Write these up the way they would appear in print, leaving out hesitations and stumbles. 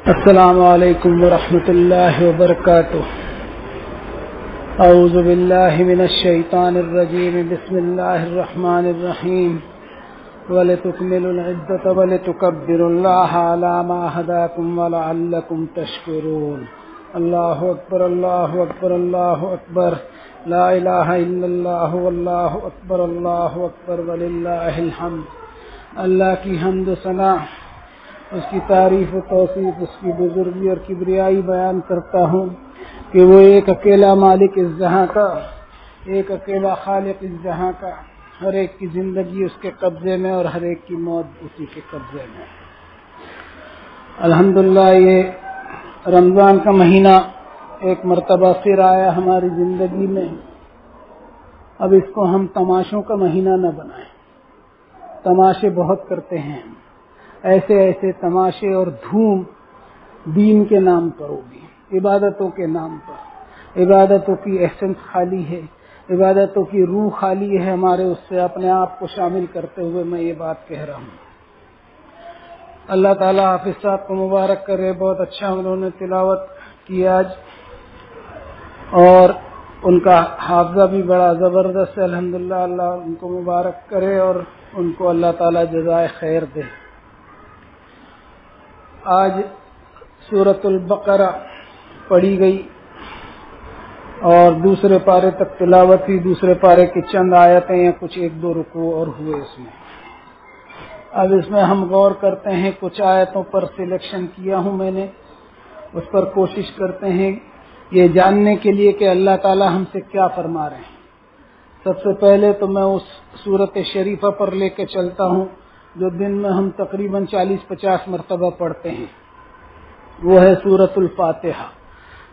السلام علیکم ورحمۃ اللہ وبرکاتہ۔ اعوذ باللہ من الشیطان الرجیم، بسم اللہ الرحمن الرحیم۔ وَلِتُكْمِلُوا الْعِدَّةَ وَلِتُكَبِّرُوا اللَّهَ عَلَى مَا هَدَاكُمْ وَلَعَلَّكُمْ تَشْكُرُونَ۔ اللہ اکبر، اللہ اکبر، اللہ اکبر، لا الہ الا اللہ، واللہ اکبر، اللہ اکبر، وللہ الحمد۔ اللہ کی حمد و ثنا، اس کی تعریف و توصیف، اس کی بزرگی اور کبریائی بیان کرتا ہوں کہ وہ ایک اکیلا مالک اس جہاں کا، ایک اکیلا خالق اس جہاں کا، ہر ایک کی زندگی اس کے قبضے میں اور ہر ایک کی موت اسی کے قبضے میں۔ الحمدللہ یہ رمضان کا مہینہ ایک مرتبہ پھر آیا ہماری زندگی میں۔ اب اس کو ہم تماشوں کا مہینہ نہ بنائیں۔ تماشے بہت کرتے ہیں، ایسے ایسے تماشے اور دھوم دین کے نام پر ہوگی، عبادتوں کے نام پر۔ عبادتوں کی ایسنس خالی ہے، عبادتوں کی روح خالی ہے ہمارے، اس سے اپنے آپ کو شامل کرتے ہوئے میں یہ بات کہہ رہا ہوں۔ اللہ تعالیٰ حافظ صاحب کو مبارک کرے، بہت اچھا انہوں نے تلاوت کی آج، اور ان کا حافظہ بھی بڑا زبردست ہے الحمدللہ۔ اللہ ان کو مبارک کرے اور ان کو اللہ تعالیٰ جزائے خیر دے۔ آج سورۃ البقرہ پڑھی گئی اور دوسرے پارے تک تلاوت ہوئی۔ دوسرے پارے کی چند آیتیں یا کچھ ایک دو رکوع اور ہوئے اس میں۔ اب اس میں ہم غور کرتے ہیں، کچھ آیتوں پر سلیکشن کیا ہوں میں نے، اس پر کوشش کرتے ہیں یہ جاننے کے لیے کہ اللہ تعالی ہم سے کیا فرما رہے ہیں۔ سب سے پہلے تو میں اس سورۃ شریفہ پر لے کے چلتا ہوں جو دن میں ہم تقریباً 40-50 مرتبہ پڑھتے ہیں، وہ ہے سورۃ الفاتحہ۔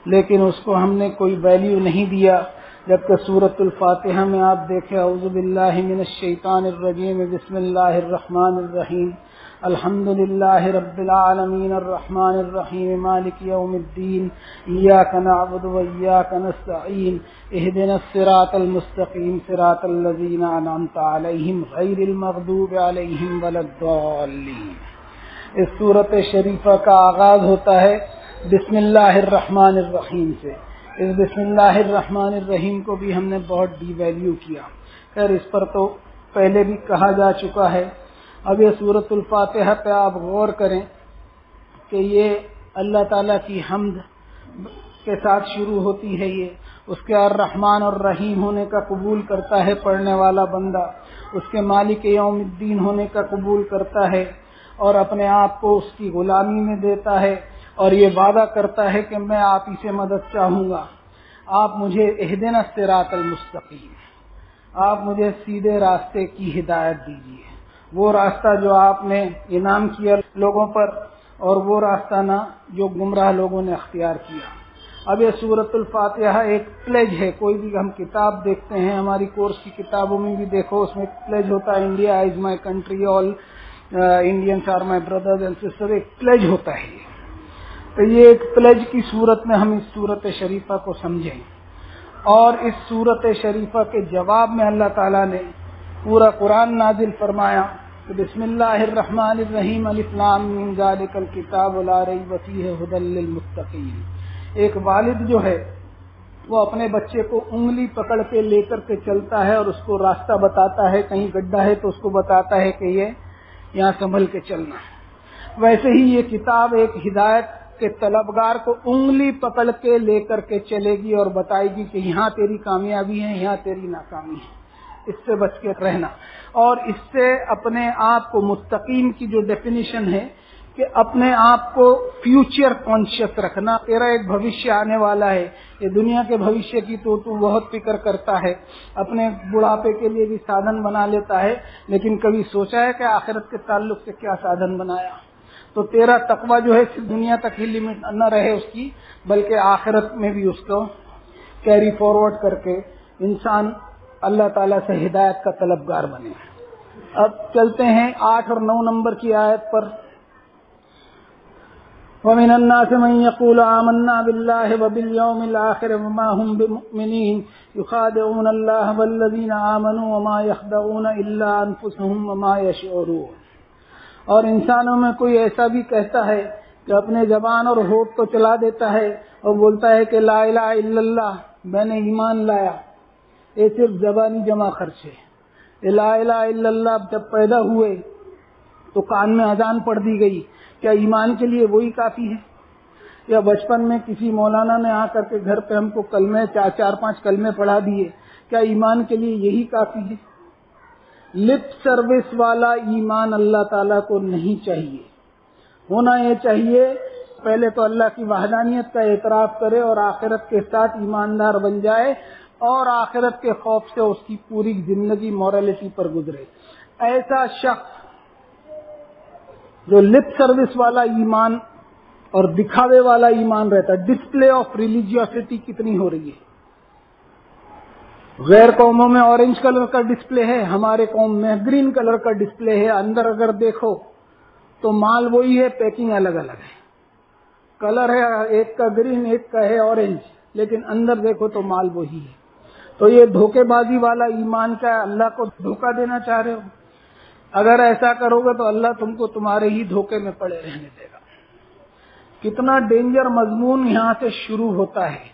لیکن اس کو ہم نے کوئی ویلیو نہیں دیا، جبکہ سورۃ الفاتحہ میں آپ دیکھیں، اعوذ باللہ من الشیطان الرجیم، بسم اللہ الرحمن الرحیم، الحمد للہ رب العالمین، الرحمن الرحیم، مالک یوم الدین، ایاک نعبد و ایاک نستعین، اہدنا الصراط المستقیم، صراط الذین انعمت علیہم غیر المغضوب علیہم ولا الضالین۔ اس سورۃ شریفہ کا آغاز ہوتا ہے بسم اللہ الرحمن الرحیم سے۔ اس بسم اللہ الرحمن الرحیم کو بھی ہم نے بہت ڈی ویلیو کیا، خیر اس پر تو پہلے بھی کہا جا چکا ہے۔ اب یہ سورۃ الفاتحہ پہ آپ غور کریں کہ یہ اللہ تعالیٰ کی حمد کے ساتھ شروع ہوتی ہے۔ یہ اس کے الرحمن اور رحیم ہونے کا قبول کرتا ہے پڑھنے والا بندہ، اس کے مالک یوم الدین ہونے کا قبول کرتا ہے اور اپنے آپ کو اس کی غلامی میں دیتا ہے، اور یہ وعدہ کرتا ہے کہ میں آپ ہی سے مدد چاہوں گا، آپ مجھے اہدنا الصراط المستقیم، آپ مجھے سیدھے راستے کی ہدایت دیجیے، وہ راستہ جو آپ نے انعام کیا لوگوں پر، اور وہ راستہ نہ جو گمراہ لوگوں نے اختیار کیا۔ اب یہ سورۃ الفاتحہ ایک پلیج ہے۔ کوئی بھی ہم کتاب دیکھتے ہیں، ہماری کورس کی کتابوں میں بھی دیکھو، اس میں ایک پلیج ہوتا ہے، India is my country, all Indians are my brothers and sister, ایک پلیج ہوتا ہے۔ تو یہ ایک پلیج کی صورت میں ہم اس سورۃ شریفہ کو سمجھیں، اور اس سورۃ شریفہ کے جواب میں اللہ تعالیٰ نے پورا قرآن نازل فرمایا کہ بسم اللہ الرحمن الرحیم، الف لام میم ذالک الکتاب لا ریب فیہ ھدی للمتقین۔ ایک والد جو ہے وہ اپنے بچے کو انگلی پکڑ کے لے کر کے چلتا ہے اور اس کو راستہ بتاتا ہے، کہیں گڈھا ہے تو اس کو بتاتا ہے کہ یہ یہاں سنبھل کے چلنا۔ ویسے ہی یہ کتاب ایک ہدایت کے طلبگار کو انگلی پکڑ کے لے کر کے چلے گی اور بتائے گی کہ یہاں تیری کامیابی ہے، یہاں تیری ناکامی ہے، اس سے بچ کے رہنا۔ اور اس سے اپنے آپ کو، متقین کی جو ڈیفینیشن ہے کہ اپنے آپ کو فیوچر کانشیس رکھنا، تیرا ایک بھوشیہ آنے والا ہے، یہ دنیا کے بھوشیہ کی تو بہت فکر کرتا ہے، اپنے بڑھاپے کے لیے بھی سادھن بنا لیتا ہے، لیکن کبھی سوچا ہے کہ آخرت کے تعلق سے کیا سادھن بنایا؟ تو تیرا تقویٰ جو ہے صرف دنیا تک ہی لمٹ نہ رہے اس کی، بلکہ آخرت میں بھی اس کو کیری فارورڈ کر کے انسان اللہ تعالیٰ سے ہدایت کا طلبگار بنے۔ اب چلتے ہیں 8 اور 9 نمبر کی آیت پر۔ وَمِنَ النَّاسِ مَن يَقُولُ آمَنَّا بِاللَّهِ وَبِالْيَوْمِ الْآخِرِ وَمَا هُم بِمُؤْمِنِينَ يُخَادِعُونَ اللَّهَ وَالَّذِينَ آمَنُوا وَمَا يَخْدَعُونَ إِلَّا أَنفُسَهُمْ وَمَا يَشْعُرُونَ۔ اور انسانوں میں کوئی ایسا بھی کہتا ہے کہ اپنے زبان اور ہونٹ کو چلا دیتا ہے اور بولتا ہے کہ لا الہ الا اللہ، میں نے ایمان لایا، یہ صرف زبانی جمع خرچ ہے۔ لا الہ الا اللہ جب پیدا ہوئے تو کان میں اذان پڑھ دی گئی، کیا ایمان کے لیے وہی کافی ہے؟ یا بچپن میں کسی مولانا نے آ کر کے گھر پہ ہم کو کلمے چار پانچ کلمے پڑھا دیے، کیا ایمان کے لیے یہی کافی ہے؟ لپ سروس والا ایمان اللہ تعالیٰ کو نہیں چاہیے۔ ہونا یہ چاہیے پہلے تو اللہ کی وحدانیت کا اعتراف کرے اور آخرت کے ساتھ ایماندار بن جائے اور آخرت کے خوف سے اس کی پوری زندگی مورالٹی پر گزرے۔ ایسا شخص جو لپ سروس والا ایمان اور دکھاوے والا ایمان رہتا ہے، ڈسپلے آف ریلیجیوسٹی کتنی ہو رہی ہے۔ غیر قوموں میں اورنج کلر کا ڈسپلے ہے، ہمارے قوم میں گرین کلر کا ڈسپلے ہے۔ اندر اگر دیکھو تو مال وہی ہے، پیکنگ الگ الگ ہے، کلر ہے ایک کا گرین ایک کا ہے اورنج، لیکن اندر دیکھو تو مال وہی ہے۔ تو یہ دھوکے بازی والا ایمان کا ہے، اللہ کو دھوکہ دینا چاہ رہے ہو؟ اگر ایسا کرو گے تو اللہ تم کو تمہارے ہی دھوکے میں پڑے رہنے دے گا۔ کتنا ڈینجر مضمون یہاں سے شروع ہوتا ہے۔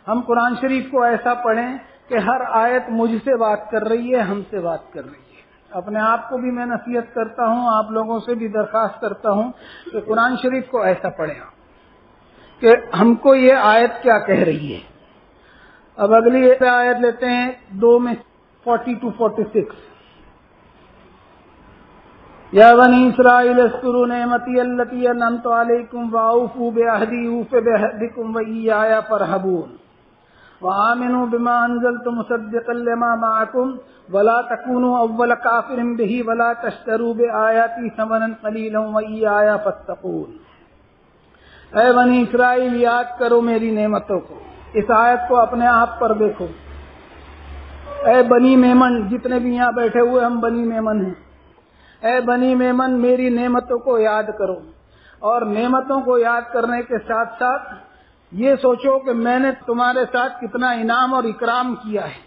ہم قرآن شریف کو ایسا پڑھیں کہ ہر آیت مجھ سے بات کر رہی ہے، ہم سے بات کر رہی ہے۔ اپنے آپ کو بھی میں نصیحت کرتا ہوں، آپ لوگوں سے بھی درخواست کرتا ہوں کہ قرآن شریف کو ایسا پڑھیں کہ ہم کو یہ آیت کیا کہہ رہی ہے۔ اب اگلی آیت لیتے ہیں 2 میں 40 to 46۔ یا بنی اسرائیل اذکروا نعمتی التی انعمت علیکم واوفوا بعہدی اوف بعہدکم وایایا فارہبون وآمنوا بما انزلت مصدقا لما معکم ولا تکونوا اول کافر بہ ولا تشتروا بآیاتی ثمنا قلیلا وایایا فاتقون۔ اے بنی اسرائیل، یاد کرو میری نعمتوں کو۔ اس آیت کو اپنے آپ پر دیکھو۔ اے بنی میمن، جتنے بھی یہاں بیٹھے ہوئے ہم بنی میمن ہیں، اے بنی میمن میری نعمتوں کو یاد کرو، اور نعمتوں کو یاد کرنے کے ساتھ ساتھ یہ سوچو کہ میں نے تمہارے ساتھ کتنا انعام اور اکرام کیا ہے،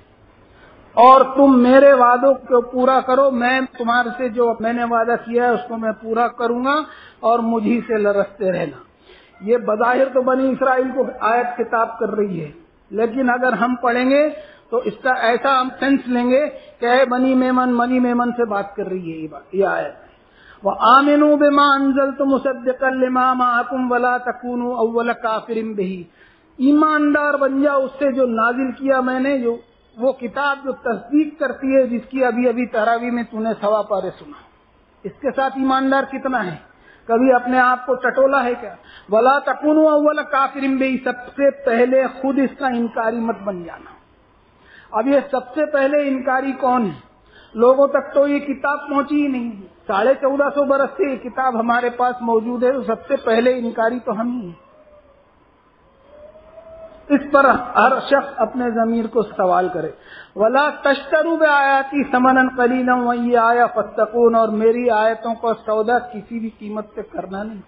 اور تم میرے وعدوں کو پورا کرو۔ میں تمہارے سے جو میں نے وعدہ کیا ہے اس کو میں پورا کروں گا، اور مجھی سے لرزتے رہنا۔ یہ بظاہر تو بنی اسرائیل کو آیت خطاب کر رہی ہے، لیکن اگر ہم پڑھیں گے تو اس کا ایسا ہم سینس لیں گے کہ اے بنی میمن سے بات کر رہی ہے یہ آیت۔ وَآمِنُوا بِمَا أَنزَلْتُ مُصَدِّقًا لِمَا مَعَكُمْ وَلَا تَكُونُوا أَوَّلَ كَافِرٍ بِهِ، ایماندار بن جاؤ اس سے جو نازل کیا میں نے، جو وہ کتاب جو تصدیق کرتی ہے، جس کی ابھی تراویح میں تو نے 1.25 پارے سنا۔ اس کے ساتھ ایماندار کتنا ہے؟ کبھی اپنے آپ کو ٹٹولا ہے کیا؟ وَلَا تَكُونُوا أَوَّلَ كَافِرٍ بِهِ، سب سے پہلے خود اس کا انکاری مت بن جانا۔ اب یہ سب سے پہلے انکاری کون ہے؟ لوگوں تک تو یہ کتاب پہنچی ہی نہیں، 1450 برس سے یہ کتاب ہمارے پاس موجود ہے، تو سب سے پہلے انکاری تو ہم ہی ہیں۔ اس پر ہر شخص اپنے ضمیر کو سوال کرے۔ وَلَا تَشْتَرُوا بِآیَاتِی ثَمَنًا قَلِیلًا وَإِیَّایَ فَاتَّقُونَ، اور میری آیتوں کا سودا کسی بھی قیمت پہ کرنا نہیں،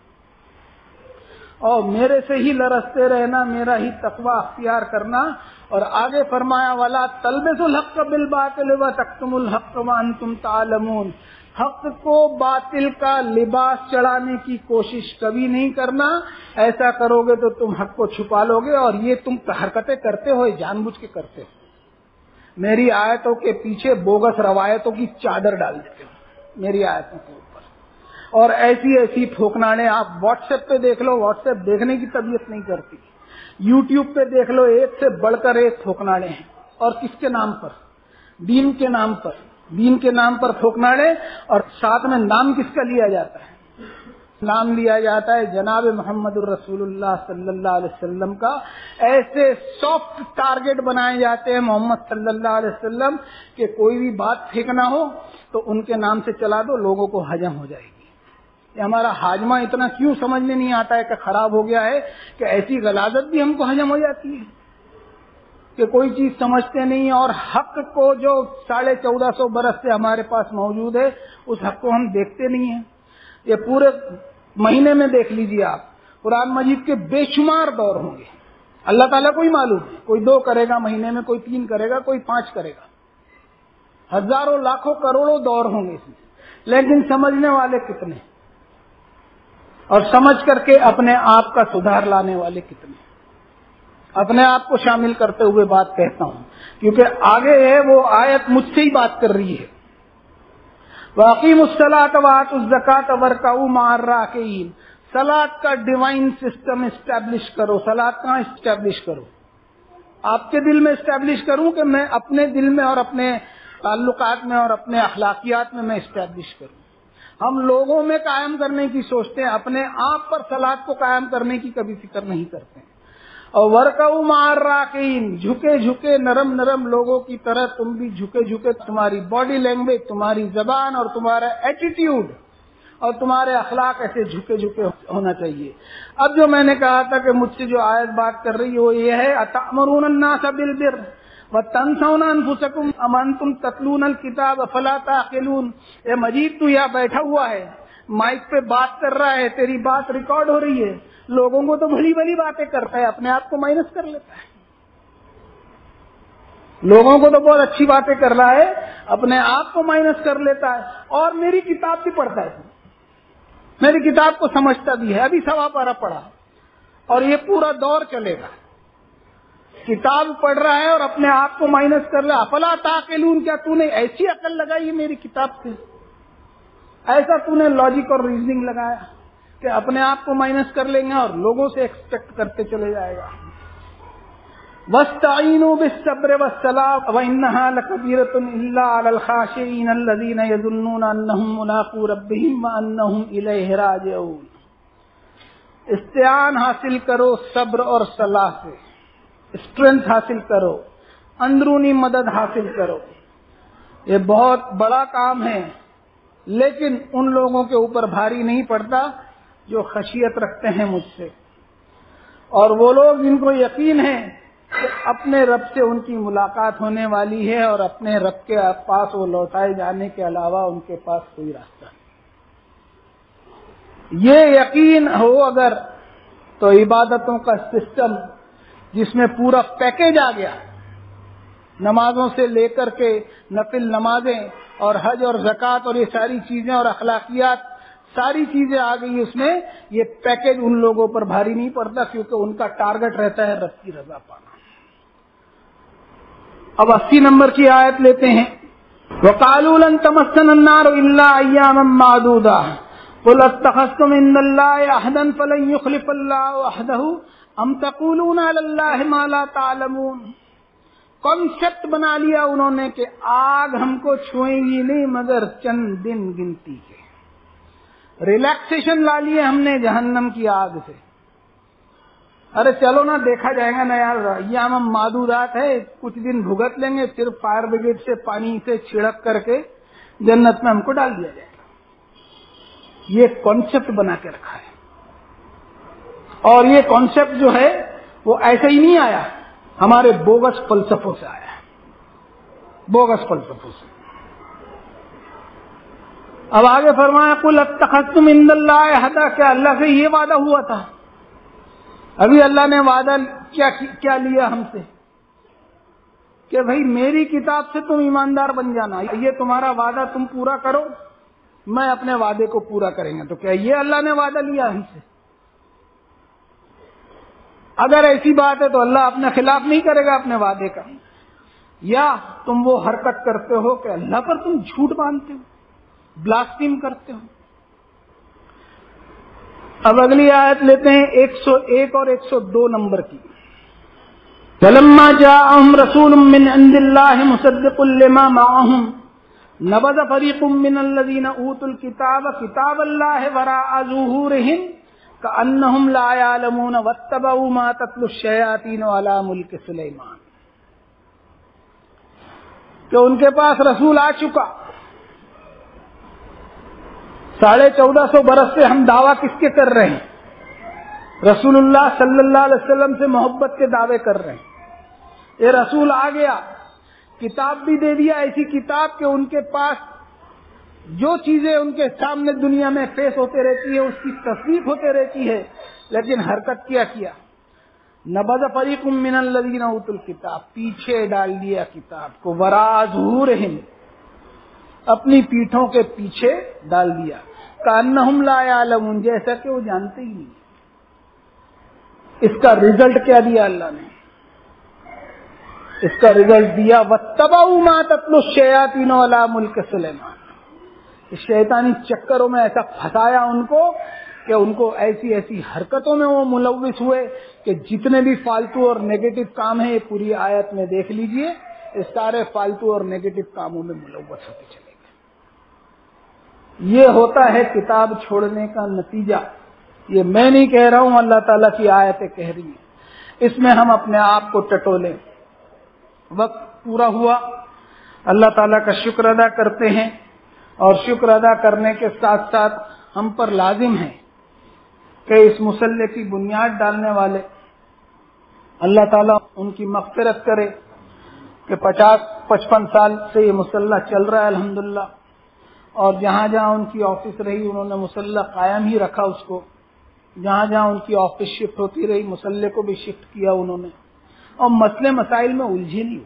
اور میرے سے ہی لرزتے رہنا، میرا ہی تقوی اختیار کرنا۔ اور آگے فرمایا وَلَا تَلْبِسُوا الْحَقَّ بِالْبَاطِلِ وَتَكْتُمُوا الْحَقَّ وَأَنْتُمْ تَعْلَمُونَ، حق کو باطل کا لباس چڑھانے کی کوشش کبھی نہیں کرنا۔ ایسا کرو گے تو تم حق کو چھپا لو گے، اور یہ تم حرکتیں کرتے ہو جان بوجھ کے کرتے ہو۔ میری آیتوں کے پیچھے بوگس روایتوں کی چادر ڈال دیتے ہو میری آیتوں کے اوپر، اور ایسی پھوکناڑے آپ واٹس ایپ پہ دیکھ لو، واٹس ایپ دیکھنے کی طبیعت نہیں کرتی، یوٹیوب پہ دیکھ لو، ایک سے بڑھ کر ایک پھوکناڑے ہیں۔ اور کس کے نام پر؟ دین کے نام پر، دین کے نام پر پھوکناڑے، اور ساتھ میں نام کس کا لیا جاتا ہے؟ نام لیا جاتا ہے جناب محمد الرسول اللہ صلی اللہ علیہ وسلم کا۔ ایسے سافٹ ٹارگٹ بنائے جاتے ہیں محمد صلی اللہ علیہ وسلم کہ کوئی بھی بات پھینکنا ہو تو ان کے نام سے چلا دو، لوگوں کو ہجم ہو جائے گی۔ یہ ہمارا ہاجمہ اتنا کیوں سمجھ میں نہیں آتا ہے کہ خراب ہو گیا ہے کہ ایسی غلاظت بھی ہم کو ہجم ہو جاتی ہے کہ کوئی چیز سمجھتے نہیں، اور حق کو جو 1450 برس سے ہمارے پاس موجود ہے اس حق کو ہم دیکھتے نہیں ہیں۔ یہ پورے مہینے میں دیکھ لیجیے آپ، قرآن مجید کے بے شمار دور ہوں گے، اللہ تعالیٰ کو ہی معلوم ہے، کوئی 2 کرے گا مہینے میں، کوئی 3 کرے گا، کوئی 5 کرے گا، ہزاروں لاکھوں کروڑوں دور ہوں گے اس میں، لیکن سمجھنے والے کتنے؟ اور سمجھ کر کے اپنے آپ کا سدھار لانے والے کتنے. اپنے آپ کو شامل کرتے ہوئے بات کہتا ہوں کیونکہ آگے ہے وہ آیت مجھ سے ہی بات کر رہی ہے. وَأَقِيمُوا الصَّلَاةَ وَآتُوا الزَّكَاةَ وَارْكَعُوا مَعَ الرَّاكِعِينَ. صلاۃ کا ڈیوائن سسٹم اسٹیبلش کرو. صلاۃ کہاں اسٹیبلش کرو؟ آپ کے دل میں اسٹیبلش کروں کہ میں اپنے دل میں اور اپنے تعلقات میں اور اپنے اخلاقیات میں اسٹیبلش کروں. ہم لوگوں میں قائم کرنے کی سوچتے ہیں، اپنے آپ پر صلاۃ کو قائم کرنے کی کبھی فکر نہیں کرتے ہیں. اور وَارْكَعُوا مَعَ الرَّاكِعِينَ، جھکے جھکے نرم نرم لوگوں کی طرح تم بھی جھکے جھکے، تمہاری باڈی لینگویج، تمہاری زبان اور تمہارا ایٹیٹیوڈ اور تمہارے اخلاق ایسے جھکے جھکے ہونا چاہیے. اب جو میں نے کہا تھا کہ مجھ سے جو آیت بات کر رہی ہے وہ یہ ہے، أَتَأْمُرُونَ النَّاسَ بِالْبِرِّ وَتَنْسَوْنَ أَنفُسَكُمْ أَمْ تَتْلُونَ الْكِتَابَ فَلَا تَعْقِلُونَ. اے مجید تو یہاں بیٹھا ہوا ہے، مائک پہ بات کر رہا ہے، تیری بات ریکارڈ ہو رہی ہے، لوگوں کو تو بھلی بھلی باتیں کرتا ہے، اپنے آپ کو مائنس کر لیتا ہے. لوگوں کو تو بہت اچھی باتیں کر رہا ہے، اپنے آپ کو مائنس کر لیتا ہے. اور میری کتاب بھی پڑھتا ہے، میری کتاب کو سمجھتا بھی ہے. ابھی 1.25 پارہ پڑھا اور یہ پورا دور چلے گا. کتاب پڑھ رہا ہے اور اپنے آپ کو مائنس کر رہا ہے. افلا تعقلون، کیا تو نے ایسی عقل لگائی ہے میری کتاب سے؟ ایسا تو نے لاجک اور ریزننگ لگایا کہ اپنے آپ کو مائنس کر لیں گے اور لوگوں سے ایکسپیکٹ کرتے چلے جائے گا. وَاسْتَعِينُوا بِالصَّبْرِ وَالصَّلَاةِ وَإِنَّهَا لَكَبِيرَةٌ إِلَّا عَلَى الْخَاشِعِينَ الَّذِينَ يَظُنُّونَ أَنَّهُم مُّلَاقُو رَبِّهِمْ وَأَنَّهُمْ إِلَيْهِ رَاجِعُونَ. استعان حاصل کرو صبر اور صلاح سے، اسٹرینتھ حاصل کرو، اندرونی مدد حاصل کرو. یہ بہت بڑا کام ہے، لیکن ان لوگوں کے اوپر بھاری نہیں پڑتا جو خشیت رکھتے ہیں مجھ سے، اور وہ لوگ جن کو یقین ہے کہ اپنے رب سے ان کی ملاقات ہونے والی ہے اور اپنے رب کے پاس وہ لوٹائے جانے کے علاوہ ان کے پاس کوئی راستہ نہیں. یہ یقین ہو اگر تو عبادتوں کا سسٹم جس میں پورا پیکیج آ گیا، نمازوں سے لے کر کے نفل نمازیں اور حج اور زکوٰۃ اور یہ ساری چیزیں اور اخلاقیات، ساری چیزیں آ گئی اس میں. یہ پیکیج ان لوگوں پر بھاری نہیں پڑتا کیونکہ ان کا ٹارگٹ رہتا ہے رب کی رضا پانا. اب 80 نمبر کی آیت لیتے ہیں. وَقَالُوا لَن تَمَسَّنَا النَّارُ إِلَّا أَيَّامًا مَّعْدُودَةً قُلْ أَتَّخَذْتُم عِندَ اللَّهِ عَهْدًا فَلَن يُخْلِفَ اللَّهُ عَهْدَهُ أَمْ تَقُولُونَ عَلَى اللَّهِ مَا لَا تَعْلَمُونَ. کانسیپٹ بنا لیا انہوں نے کہ آگ ہم کو چھوئیں گی نہیں مگر چند دن گنتی کے. ریلیکسیشن لا لیے ہم نے جہنم کی آگ سے. ارے چلو نا، دیکھا جائے گا نا یار، ایام معدودات ہے، کچھ دن بھگت لیں گے، پھر فائر بریگیڈ سے پانی سے چھڑک کر کے جنت میں ہم کو ڈال دیا جائے گا. یہ کانسیپٹ بنا کے رکھا ہے. اور یہ کانسیپٹ جو ہے وہ ایسے ہی نہیں آیا، ہمارے بوگس فلسفوں سے آیا ہے، بوگس فلسفوں سے. اب آگے فرمایا قُلْ اتَّخَذْتُمْ عِندَ اللَّهِ عَهْدًا، کیا اللہ سے یہ وعدہ ہوا تھا؟ ابھی اللہ نے وعدہ کیا لیا ہم سے کہ بھائی میری کتاب سے تم ایماندار بن جانا، یہ تمہارا وعدہ تم پورا کرو، میں اپنے وعدے کو پورا کریں گے. تو کیا یہ اللہ نے وعدہ لیا ہم سے؟ اگر ایسی بات ہے تو اللہ اپنے خلاف نہیں کرے گا اپنے وعدے کا. یا تم وہ حرکت کرتے ہو کہ اللہ پر تم جھوٹ باندھتے ہو، بلاسفیم کرتے ہو. اب اگلی آیت لیتے ہیں 101 اور 102 نمبر کی. فَلَمَّا جَاءَهُمْ رَسُولٌ مِّنْ عِندِ اللَّهِ مُصَدِّقٌ لِّمَا مَعَهُمْ نَبَذَ فَرِيقٌ مِّنَ الَّذِينَ أُوتُوا الْكِتَابَ كِتَابَ اللَّهِ وَرَاءَ ظُهُورِهِمْ كَأَنَّهُمْ لَا يَعْلَمُونَ وَاتَّبَعُوا مَا تَتْلُو الشَّيَاطِينُ عَلَى مُلْكِ سُلَيْمَانَ. کہ ان کے پاس رسول آ چکا. 1450 برس سے ہم دعویٰ کس کے کر رہے ہیں؟ رسول اللہ صلی اللہ علیہ وسلم سے محبت کے دعوے کر رہے ہیں. یہ رسول آ گیا، کتاب بھی دے دیا، ایسی کتاب کہ ان کے پاس جو چیزیں ان کے سامنے دنیا میں فیس ہوتے رہتی ہے اس کی تصدیق ہوتے رہتی ہے، لیکن حرکت کیا نبذ فریق من الذین اوتوا الکتاب، پیچھے ڈال دیا کتاب کو، وراء ظہورہم، اپنی پیٹھوں کے پیچھے ڈال دیا. کانہم لا یعلمون، جیسا کہ وہ جانتے ہی نہیں۔ اس کا رزلٹ کیا دیا اللہ نے؟ اس کا رزلٹ دیا وَاتَّبَعُوا مَا تَتْلُو الشَّيَاطِينُ عَلَىٰ مُلْكِ سُلَيْمَانَ۔ اس شیطانی چکروں میں ایسا پھنسایا ان کو کہ ان کو ایسی ایسی حرکتوں میں وہ ملوث ہوئے کہ جتنے بھی فالتو اور نیگیٹو کام ہیں، یہ پوری آیت میں دیکھ لیجئے، یہ سارے فالتو اور نیگیٹو کاموں میں ملوث ہوتے چلے گئے۔ یہ ہوتا ہے کتاب چھوڑنے کا نتیجہ۔ یہ میں نہیں کہہ رہا ہوں، اللہ تعالیٰ کی آیتیں کہہ رہی ہیں۔ اس میں ہم اپنے آپ کو ٹٹولیں۔ وقت پورا ہوا، اللہ تعالیٰ کا شکر ادا کرتے ہیں، اور شکر ادا کرنے کے ساتھ ساتھ ہم پر لازم ہے کہ اس مسلح کی بنیاد ڈالنے والے اللہ تعالیٰ ان کی مغفرت کرے کہ 50-55 سال سے یہ مسلح چل رہا ہے الحمدللہ، اور جہاں جہاں ان کی آفس رہی انہوں نے مسلح قائم ہی رکھا اس کو، جہاں جہاں ان کی آفس شفٹ ہوتی رہی مسلح کو بھی شفٹ کیا انہوں نے، اور مسئلے مسائل میں الجھے نہیں،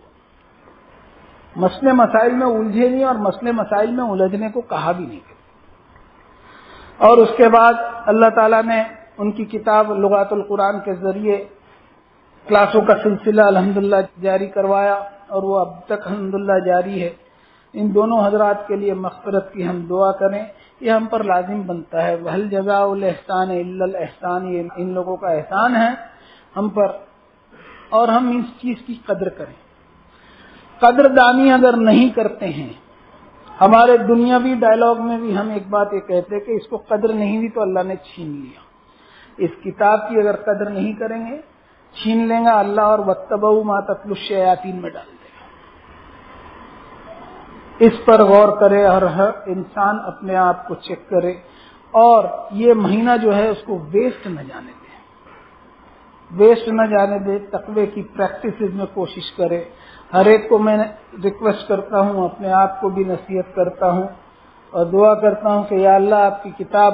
مسئلے مسائل میں الجھے نہیں، اور مسئلے مسائل میں الجھنے کو کہا بھی نہیں۔ اور اس کے بعد اللہ تعالیٰ نے ان کی کتاب لغات القرآن کے ذریعے کلاسوں کا سلسلہ الحمدللہ جاری کروایا، اور وہ اب تک الحمدللہ جاری ہے۔ ان دونوں حضرات کے لیے مغفرت کی ہم دعا کریں، یہ ہم پر لازم بنتا ہے۔ وَهَلْ جَزَاءُ الْإِحْسَانِ إِلَّا الْإِحْسَانُ، یہ ان لوگوں کا احسان ہے ہم پر، اور ہم اس چیز کی قدر کریں۔ قدر دانی اگر نہیں کرتے ہیں، ہمارے دنیاوی ڈائلاگ میں بھی ہم ایک بات یہ کہتے ہیں کہ اس کو قدر نہیں ہوئی تو اللہ نے چھین لیا۔ اس کتاب کی اگر قدر نہیں کریں گے چھین لیں گا اللہ، اور وَاتَّبَعُوا مَا تَتْلُو الشَّيَاطِينُ میں ڈال دے گا۔ اس پر غور کرے، اور ہر انسان اپنے آپ کو چیک کرے، اور یہ مہینہ جو ہے اس کو ویسٹ نہ جانے دے، ویسٹ نہ جانے دے، تقوی کی پریکٹسز میں کوشش کرے۔ ہر ایک کو میں ریکویسٹ کرتا ہوں، اپنے آپ کو بھی نصیحت کرتا ہوں، اور دعا کرتا ہوں کہ یا اللہ آپ کی کتاب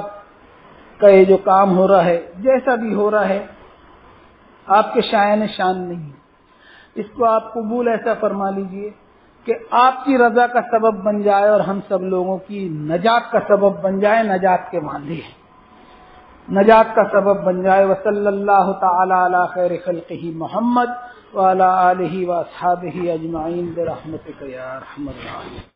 کا یہ جو کام ہو رہا ہے، جیسا بھی ہو رہا ہے، آپ کے شایان شان نہیں، اس کو آپ قبول ایسا فرما لیجئے کہ آپ کی رضا کا سبب بن جائے، اور ہم سب لوگوں کی نجات کا سبب بن جائے، نجات کے ماندے ہیں، نجات کا سبب بن جائے۔ وصلی اللہ تعالی علی خیر خلقہ محمد وعلی آلہ واصحابہ اجمعین برحمتک یا ارحم الراحمین۔